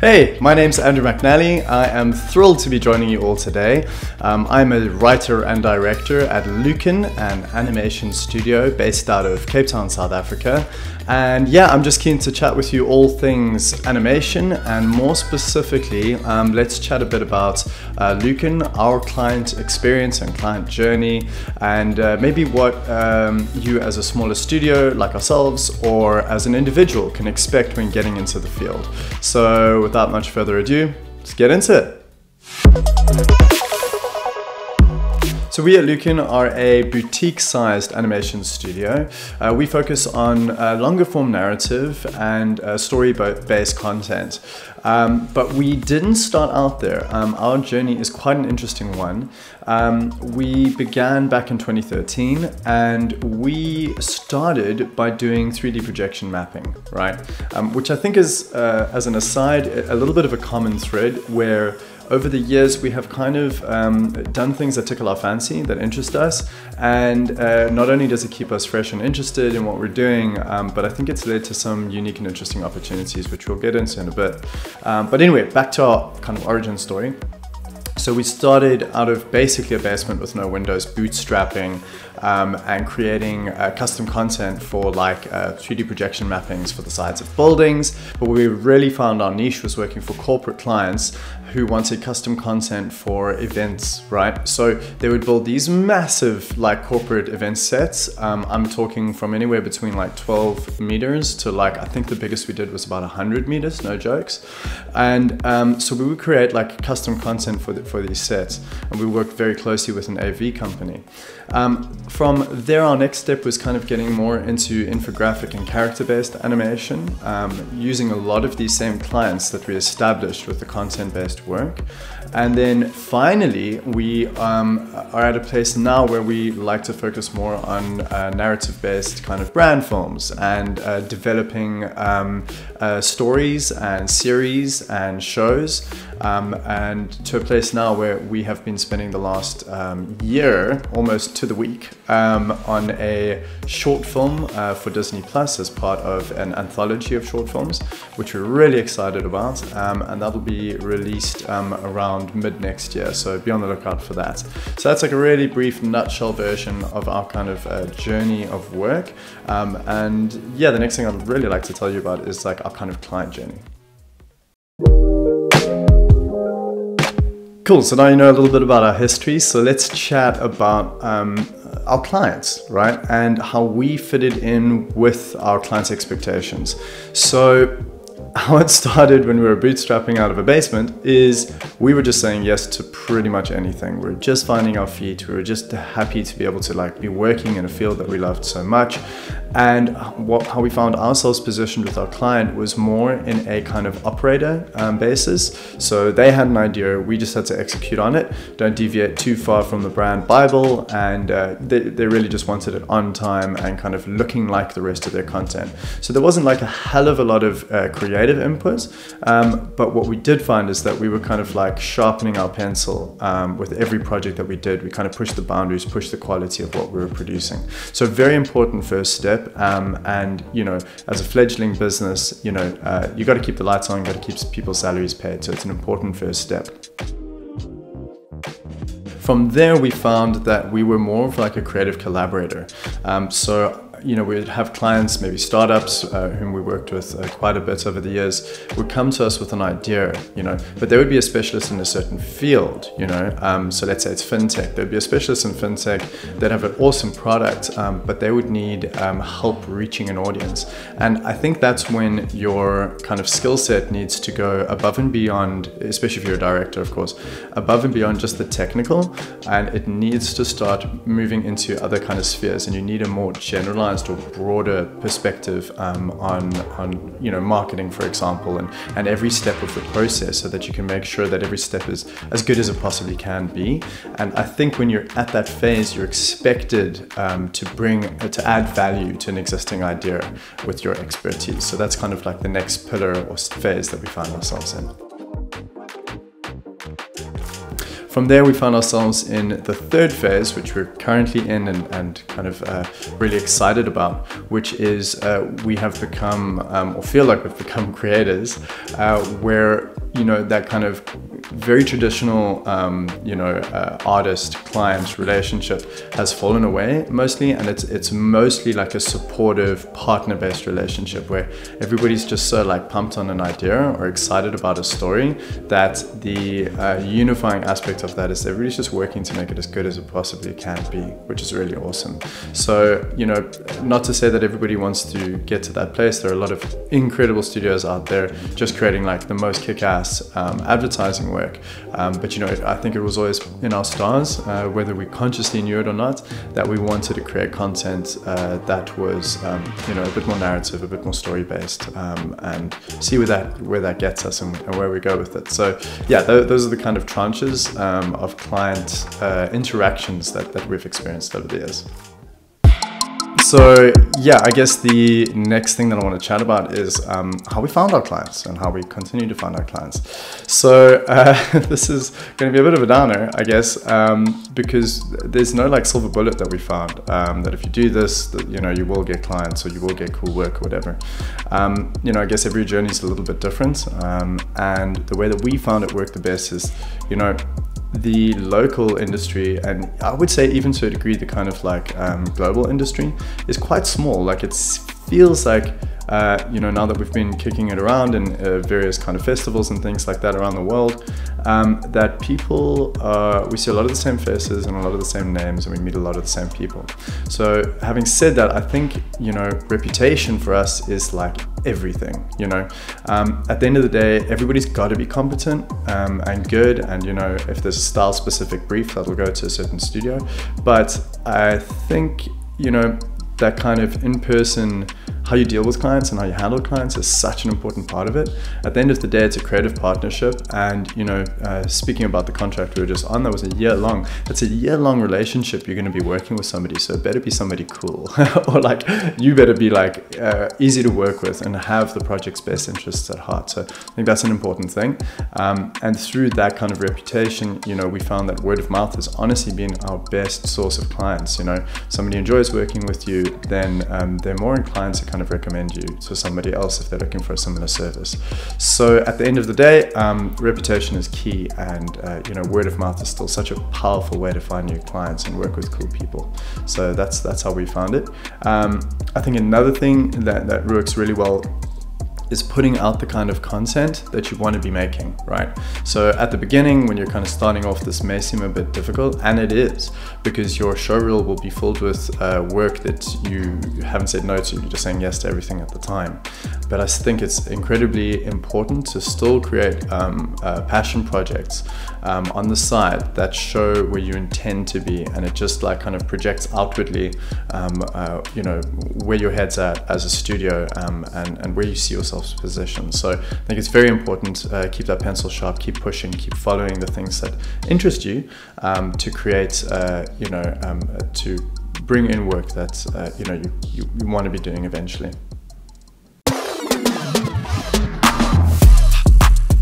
Hey, my name's Andrew Mcnally. I am thrilled to be joining you all today. I'm a writer and director at Lucan, an animation studio based out of Cape Town, South Africa. And yeah, I'm just keen to chat with you all things animation, and more specifically, let's chat a bit about Lucan, our client experience and client journey, and maybe what you as a smaller studio like ourselves or as an individual can expect when getting into the field. So without much further ado, let's get into it. So we at Lucan are a boutique-sized animation studio. We focus on longer form narrative and story-based content. But we didn't start out there. Our journey is quite an interesting one. We began back in 2013 and we started by doing 3D projection mapping, right? Which I think is, as an aside, a little bit of a common thread where over the years, we have kind of done things that tickle our fancy, that interest us, and not only does it keep us fresh and interested in what we're doing, but I think it's led to some unique and interesting opportunities, which we'll get into in a bit. But anyway, back to our kind of origin story. So we started out of basically a basement with no windows, bootstrapping, and creating custom content for like 3D projection mappings for the sides of buildings. But we really found our niche was working for corporate clients who wanted custom content for events, right? So they would build these massive like corporate event sets. I'm talking from anywhere between like 12 meters to like, I think the biggest we did was about 100 meters, no jokes. And so we would create like custom content for these sets, and we worked very closely with an AV company. From there, our next step was kind of getting more into infographic and character-based animation, using a lot of these same clients that we established with the content-based work. And then finally, we are at a place now where we like to focus more on narrative-based kind of brand films and developing stories and series and shows, and to a place now where we have been spending the last year, almost to the week, on a short film for Disney Plus as part of an anthology of short films, which we're really excited about, and that'll be released around mid next year, so be on the lookout for that. So that's like a really brief nutshell version of our kind of journey of work, and yeah, the next thing I'd really like to tell you about is like our kind of client journey. Cool, so now you know a little bit about our history, so let's chat about our clients, right? And how we fitted in with our clients' expectations. So how it started when we were bootstrapping out of a basement is we were just saying yes to pretty much anything. We were just finding our feet. We were just happy to be able to like be working in a field that we loved so much. And how we found ourselves positioned with our client was more in a kind of operator basis. So they had an idea, we just had to execute on it, don't deviate too far from the brand Bible, and they really just wanted it on time and kind of looking like the rest of their content. So there wasn't like a hell of a lot of creative inputs, but what we did find is that we were kind of like sharpening our pencil with every project that we did. We kind of pushed the boundaries, pushed the quality of what we were producing. So very important first step. And you know, as a fledgling business, you know, you got to keep the lights on, you got to keep people's salaries paid. So it's an important first step. From there, we found that we were more of like a creative collaborator. So you know, we'd have clients, maybe startups, whom we worked with quite a bit over the years, would come to us with an idea, you know, but they would be a specialist in a certain field, you know. So let's say it's fintech. There'd be a specialist in fintech that have an awesome product, but they would need help reaching an audience. And I think that's when your kind of skill set needs to go above and beyond, especially if you're a director, of course, above and beyond just the technical, and it needs to start moving into other kind of spheres, and you need a more generalized or broader perspective on you know, marketing, for example, and every step of the process, so that you can make sure that every step is as good as it possibly can be. And I think when you're at that phase, you're expected to add value to an existing idea with your expertise. So that's kind of like the next pillar or phase that we find ourselves in. From there, we found ourselves in the third phase, which we're currently in and kind of really excited about, which is we have become, or feel like we've become creators, where, you know, that kind of very traditional, artist-client relationship has fallen away mostly, and it's mostly like a supportive, partner-based relationship where everybody's just so like pumped on an idea or excited about a story that the unifying aspect of that is everybody's just working to make it as good as it possibly can be, which is really awesome. So, you know, not to say that everybody wants to get to that place. There are a lot of incredible studios out there just creating like the most kick-ass advertising work. But you know, I think it was always in our stars, whether we consciously knew it or not, that we wanted to create content that was, you know, a bit more narrative, a bit more story-based, and see where that gets us and where we go with it. So yeah, those are the kind of tranches of client interactions that we've experienced over the years. So yeah, I guess the next thing that I want to chat about is how we found our clients and how we continue to find our clients. So this is going to be a bit of a downer, I guess, because there's no like silver bullet that we found, that if you do this, that, you know, you will get clients or you will get cool work or whatever. You know, I guess every journey is a little bit different, and the way that we found it worked the best is, you know, the local industry, and I would say even to a degree the kind of like global industry, is quite small. Like it feels like you know, now that we've been kicking it around in various kind of festivals and things like that around the world, that people, we see a lot of the same faces and a lot of the same names, and we meet a lot of the same people. So having said that, I think, you know, reputation for us is like everything, you know. At the end of the day, everybody's got to be competent and good, and, you know, if there's a style specific brief, that'll go to a certain studio. But I think, you know, that kind of in-person, how you deal with clients and how you handle clients is such an important part of it. At the end of the day, it's a creative partnership, and, you know, speaking about the contract we were just on, that was a year long. It's a year-long relationship. You're going to be working with somebody, so it better be somebody cool, or like you better be like easy to work with and have the project's best interests at heart. So I think that's an important thing. And through that kind of reputation, you know, we found that word of mouth has honestly been our best source of clients. You know, somebody enjoys working with you, then they're more inclined to kind of recommend you to somebody else if they're looking for a similar service. So at the end of the day, reputation is key, and you know, word of mouth is still such a powerful way to find new clients and work with cool people. So that's how we found it. I think another thing that works really well is putting out the kind of content that you want to be making, right? So at the beginning, when you're kind of starting off, this may seem a bit difficult, and it is, because your show reel will be filled with work that you haven't said no to, you're just saying yes to everything at the time. But I think it's incredibly important to still create passion projects on the side that show where you intend to be, and it just like kind of projects outwardly, you know, where your head's at as a studio, and where you see yourself positioned. So I think it's very important, keep that pencil sharp, keep pushing, keep following the things that interest you, to create, you know, to bring in work that, you know, you want to be doing eventually.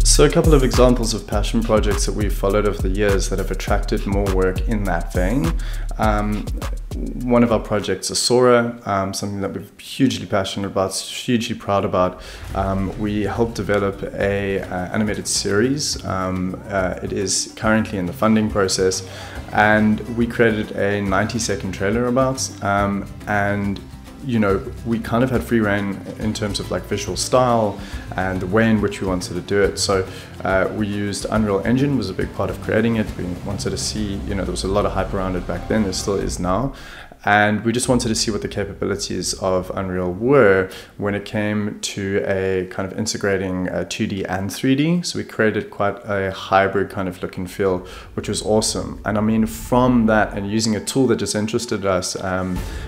So a couple of examples of passion projects that we've followed over the years that have attracted more work in that vein. One of our projects, ISAURA, something that we're hugely passionate about, hugely proud about. We helped develop a animated series. It is currently in the funding process, and we created a 90-second trailer about, and you know, we kind of had free reign in terms of like visual style and the way in which we wanted to do it. So we used Unreal Engine, was a big part of creating it. We wanted to see, you know, there was a lot of hype around it back then, there still is now. And we just wanted to see what the capabilities of Unreal were when it came to a kind of integrating 2D and 3D. So we created quite a hybrid kind of look and feel, which was awesome. And I mean, from that and using a tool that just interested us,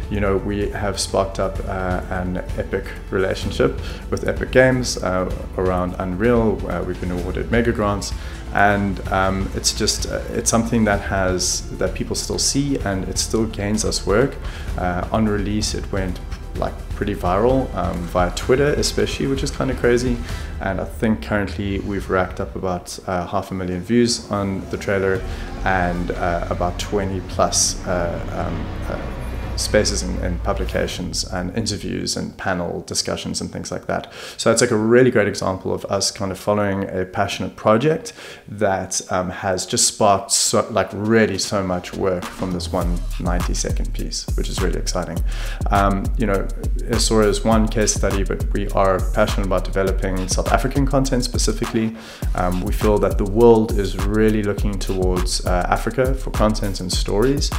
you know, we have sparked up an epic relationship with Epic Games around Unreal. We've been awarded mega grants. And it's just, it's something that people still see, and it still gains us work. On release, it went like pretty viral via Twitter especially, which is kind of crazy. And I think currently we've racked up about 500,000 views on the trailer, and about 20 plus spaces in publications and interviews and panel discussions and things like that. So it's like a really great example of us kind of following a passionate project that has just sparked so much work from this one 90-second piece, which is really exciting. You know, ISAURA is one case study, but we are passionate about developing South African content specifically. We feel that the world is really looking towards Africa for content and stories,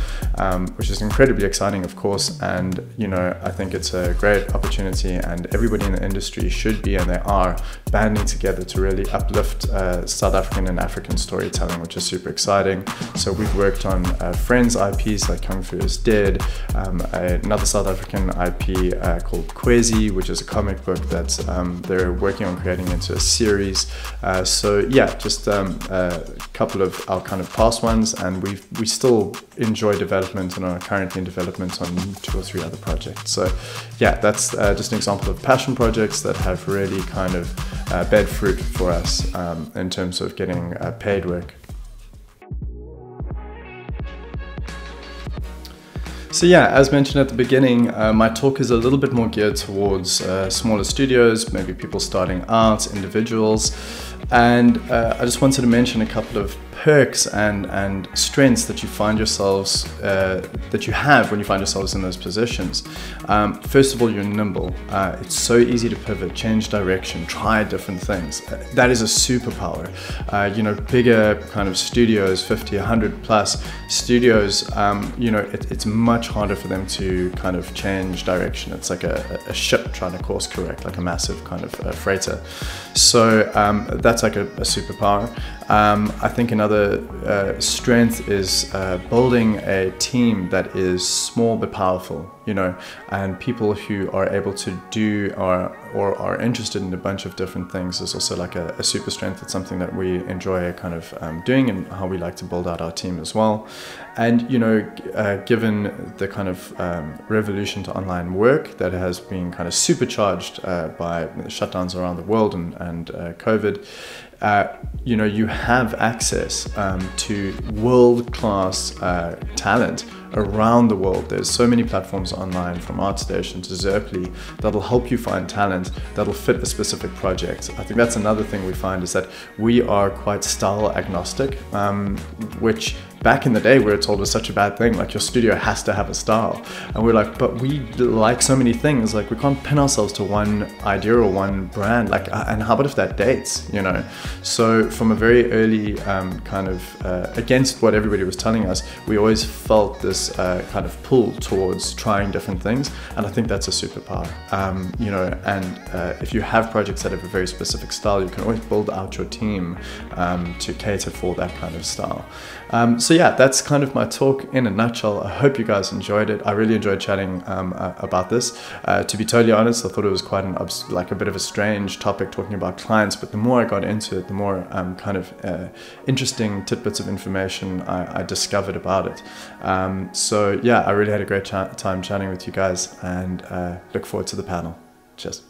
which is incredibly exciting, of course, and you know, I think it's a great opportunity, and everybody in the industry should be, and they are, banding together to really uplift South African and African storytelling, which is super exciting. So we've worked on Friends IPs like Kung Fu is Dead, another South African IP called Kwezi, which is a comic book that they're working on creating into a series. So yeah, just a couple of our kind of past ones, and we still enjoy development and are currently in development on 2 or 3 other projects. So yeah, that's just an example of passion projects that have really kind of bear fruit for us in terms of getting paid work. So yeah, as mentioned at the beginning, my talk is a little bit more geared towards smaller studios, maybe people starting out, individuals, and I just wanted to mention a couple of perks and strengths that you find yourselves, that you have when you find yourselves in those positions. First of all, you're nimble. It's so easy to pivot, change direction, try different things. That is a superpower. You know, bigger kind of studios, 50, 100 plus studios, you know, it's much harder for them to kind of change direction. It's like a ship trying to course correct, like a massive kind of freighter. So that's like a superpower. I think another strength is building a team that is small but powerful, you know, and people who are able to do or are interested in a bunch of different things is also like a super strength. It's something that we enjoy kind of doing, and how we like to build out our team as well. And you know, given the kind of revolution to online work that has been kind of supercharged by the shutdowns around the world and COVID, you know, you have access to world-class talent around the world. There's so many platforms online, from ArtStation to Zerply, that'll help you find talent that'll fit a specific project. I think that's another thing we find, is that we are quite style agnostic, which back in the day we were told was such a bad thing, like your studio has to have a style. And we're like, but we like so many things, like we can't pin ourselves to one idea or one brand, like, and how about if that dates, you know? So from a very early kind of, against what everybody was telling us, we always felt this kind of pull towards trying different things. And I think that's a superpower, you know, and if you have projects that have a very specific style, you can always build out your team to cater for that kind of style. So yeah, that's kind of my talk in a nutshell. I hope you guys enjoyed it. I really enjoyed chatting about this. To be totally honest, I thought it was quite like a bit of a strange topic, talking about clients, but the more I got into it, the more kind of interesting tidbits of information I discovered about it. So yeah, I really had a great time chatting with you guys, and look forward to the panel. Cheers.